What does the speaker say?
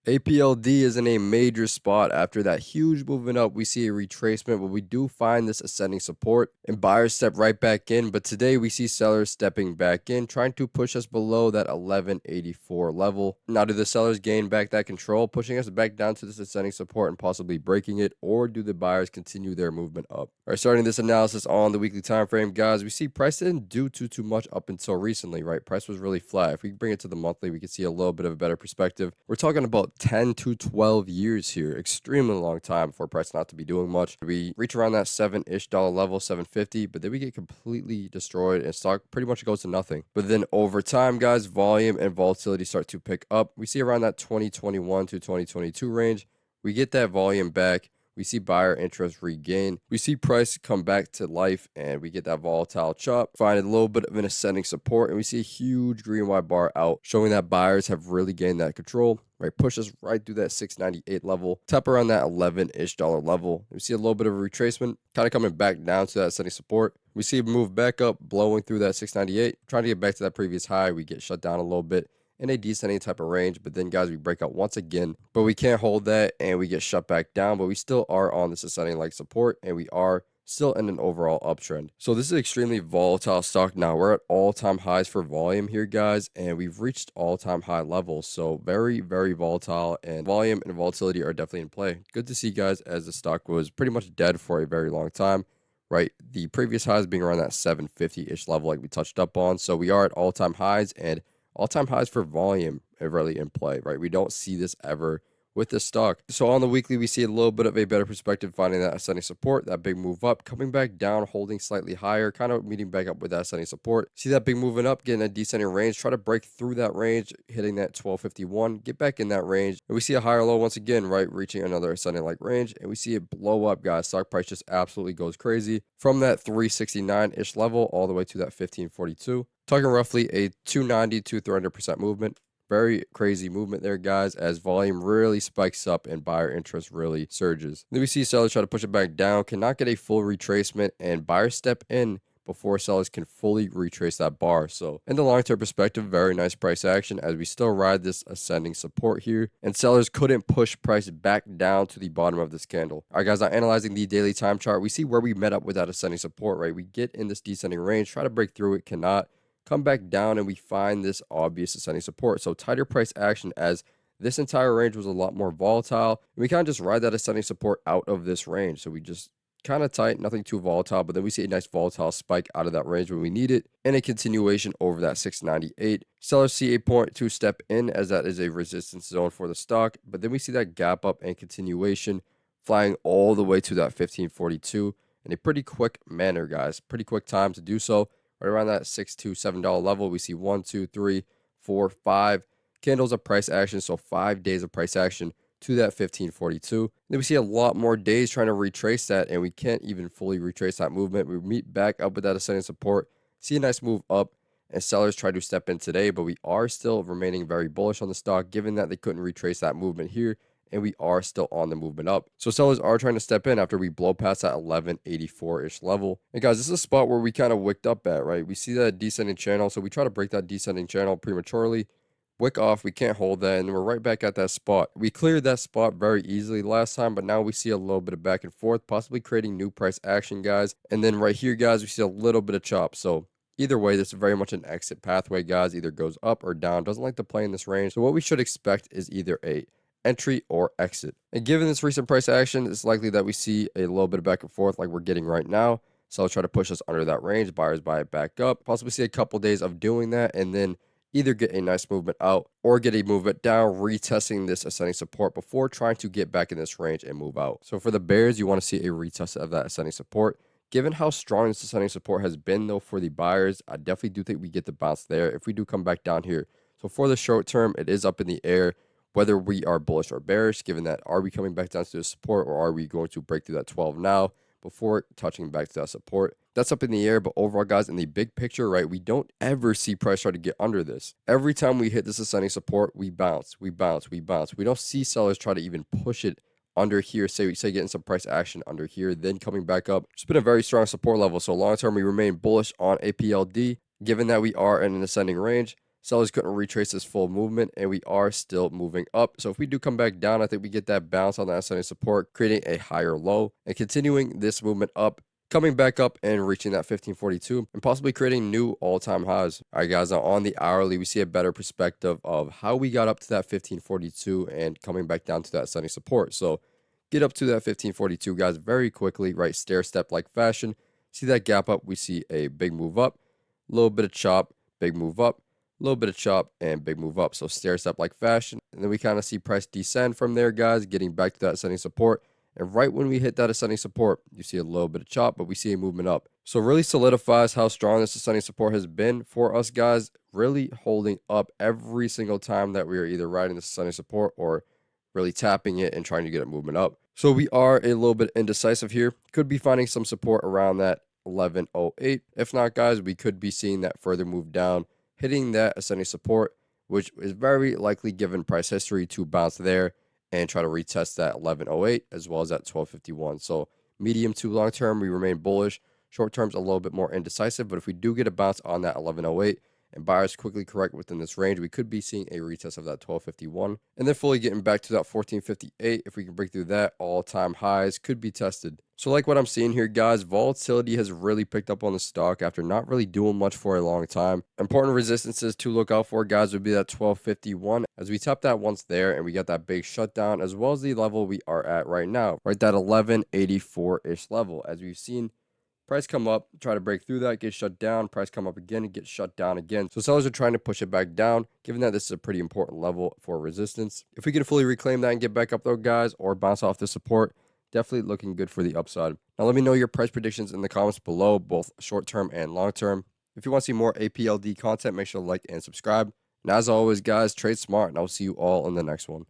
APLD is in a major spot. After that huge movement up, we see a retracement, but we do find this ascending support and buyers step right back in. But today we see sellers stepping back in, trying to push us below that 1184 level. Now, do the sellers gain back that control, pushing us back down to this ascending support and possibly breaking it, or do the buyers continue their movement up? All right, starting this analysis on the weekly time frame, guys, we see price didn't do too much up until recently, right? Price was really flat. If we bring it to the monthly, we can see a little bit of a better perspective. We're talking about 10 to 12 years here, extremely long time for price not to be doing much. We reach around that $7-ish level, 750, but then we get completely destroyed and stock pretty much goes to nothing. But then over time, guys, volume and volatility start to pick up. We see around that 2021 to 2022 range, we get that volume back. We see buyer interest regain. We see price come back to life and we get that volatile chop, find a little bit of an ascending support, and we see a huge green white bar out, showing that buyers have really gained that control. Right, push us right through that 698 level, tap around that $11-ish level. We see a little bit of a retracement, kind of coming back down to that ascending support. We see a move back up, blowing through that 698, trying to get back to that previous high. We get shut down a little bit in a descending type of range, but then guys, we break out once again, but we can't hold that and we get shut back down, but we still are on this ascending like support and we are still in an overall uptrend. So this is extremely volatile stock now. We're at all-time highs for volume here, guys, and we've reached all-time high levels. So very, very volatile, and volume and volatility are definitely in play. Good to see, guys, as the stock was pretty much dead for a very long time. Right, the previous highs being around that 750-ish level like we touched up on. So we are at all-time highs, and all-time highs for volume are really in play, right? We don't see this ever with this stock. So on the weekly, we see a little bit of a better perspective, finding that ascending support, that big move up, coming back down, holding slightly higher, kind of meeting back up with that ascending support. See that big moving up, getting a descending range, try to break through that range, hitting that 1251, get back in that range. And we see a higher low once again, right? Reaching another ascending like range, and we see it blow up, guys. Stock price just absolutely goes crazy from that 369-ish level all the way to that 1542. Talking roughly a 290 to 300% movement. Very crazy movement there, guys, as volume really spikes up and buyer interest really surges. Then we see sellers try to push it back down, cannot get a full retracement, and buyers step in before sellers can fully retrace that bar. So in the long-term perspective, very nice price action as we still ride this ascending support here, and sellers couldn't push price back down to the bottom of this candle. All right, guys, now analyzing the daily time chart, we see where we met up with that ascending support, right? We get in this descending range, try to break through it, cannot. Come back down and we find this obvious ascending support. So tighter price action as this entire range was a lot more volatile. And we kind of just ride that ascending support out of this range. So we just kind of tight, nothing too volatile, but then we see a nice volatile spike out of that range when we need it and a continuation over that 698. Sellers see a point to step in as that is a resistance zone for the stock, but then we see that gap up and continuation flying all the way to that 1542 in a pretty quick manner, guys. Pretty quick time to do so. Right around that $6 to $7 level, we see 1, 2, 3, 4, 5 candles of price action. So 5 days of price action to that 1542. Then we see a lot more days trying to retrace that, and we can't even fully retrace that movement. We meet back up with that ascending support, see a nice move up, and sellers try to step in today, but we are still remaining very bullish on the stock, given that they couldn't retrace that movement here, and we are still on the movement up. So sellers are trying to step in after we blow past that 1184-ish level. And guys, this is a spot where we kind of wicked up at, right? We see that descending channel, so we try to break that descending channel prematurely. Wick off, we can't hold that, and we're right back at that spot. We cleared that spot very easily last time, but now we see a little bit of back and forth, possibly creating new price action, guys. And then right here, guys, we see a little bit of chop. So either way, this is very much an exit pathway, guys. Either goes up or down. Doesn't like to play in this range. So what we should expect is either a entry or exit. And given this recent price action, it's likely that we see a little bit of back and forth like we're getting right now. Sellers try to push us under that range, buyers buy it back up. Possibly see a couple days of doing that and then either get a nice movement out or get a movement down, retesting this ascending support before trying to get back in this range and move out. So for the bears, you want to see a retest of that ascending support. Given how strong this ascending support has been, though, for the buyers, I definitely do think we get the bounce there if we do come back down here. So for the short term, it is up in the air whether we are bullish or bearish, given that are we coming back down to the support or are we going to break through that 12 now before touching back to that support. That's up in the air, but overall, guys, in the big picture, right, we don't ever see price try to get under this. Every time we hit this ascending support, we bounce, we bounce, we bounce. We don't see sellers try to even push it under here, say getting some price action under here, then coming back up. It's been a very strong support level, so long term, we remain bullish on APLD, given that we are in an ascending range. Sellers couldn't retrace this full movement, and we are still moving up. So if we do come back down, I think we get that bounce on that ascending support, creating a higher low and continuing this movement up, coming back up and reaching that 1542 and possibly creating new all-time highs. All right, guys, now on the hourly, we see a better perspective of how we got up to that 1542 and coming back down to that ascending support. So get up to that 1542, guys, very quickly, right? Stair step like fashion. See that gap up, we see a big move up, a little bit of chop, big move up, a little bit of chop, and big move up. So stair step like fashion. And then we kind of see price descend from there, guys, getting back to that ascending support. And right when we hit that ascending support, you see a little bit of chop, but we see a movement up. So really solidifies how strong this ascending support has been for us, guys, really holding up every single time that we are either riding this ascending support or really tapping it and trying to get it movement up. So we are a little bit indecisive here. Could be finding some support around that 1108. If not, guys, we could be seeing that further move down, hitting that ascending support, which is very likely given price history to bounce there and try to retest that 1108 as well as that 1251. So medium to long term, we remain bullish. Short term's a little bit more indecisive, but if we do get a bounce on that 1108 and buyers quickly correct within this range, we could be seeing a retest of that 1251 and then fully getting back to that 1458. If we can break through that, all-time highs could be tested. So like what I'm seeing here, guys, volatility has really picked up on the stock after not really doing much for a long time. Important resistances to look out for, guys, would be that 1251 as we tap that once there and we got that big shutdown, as well as the level we are at right now, right? That 1184-ish level. As we've seen price come up, try to break through that, get shut down, price come up again and get shut down again. So sellers are trying to push it back down, given that this is a pretty important level for resistance. If we can fully reclaim that and get back up though, guys, or bounce off the support, definitely looking good for the upside. Now let me know your price predictions in the comments below, both short term and long term. If you want to see more APLD content, make sure to like and subscribe. And as always, guys, trade smart, and I'll see you all in the next one.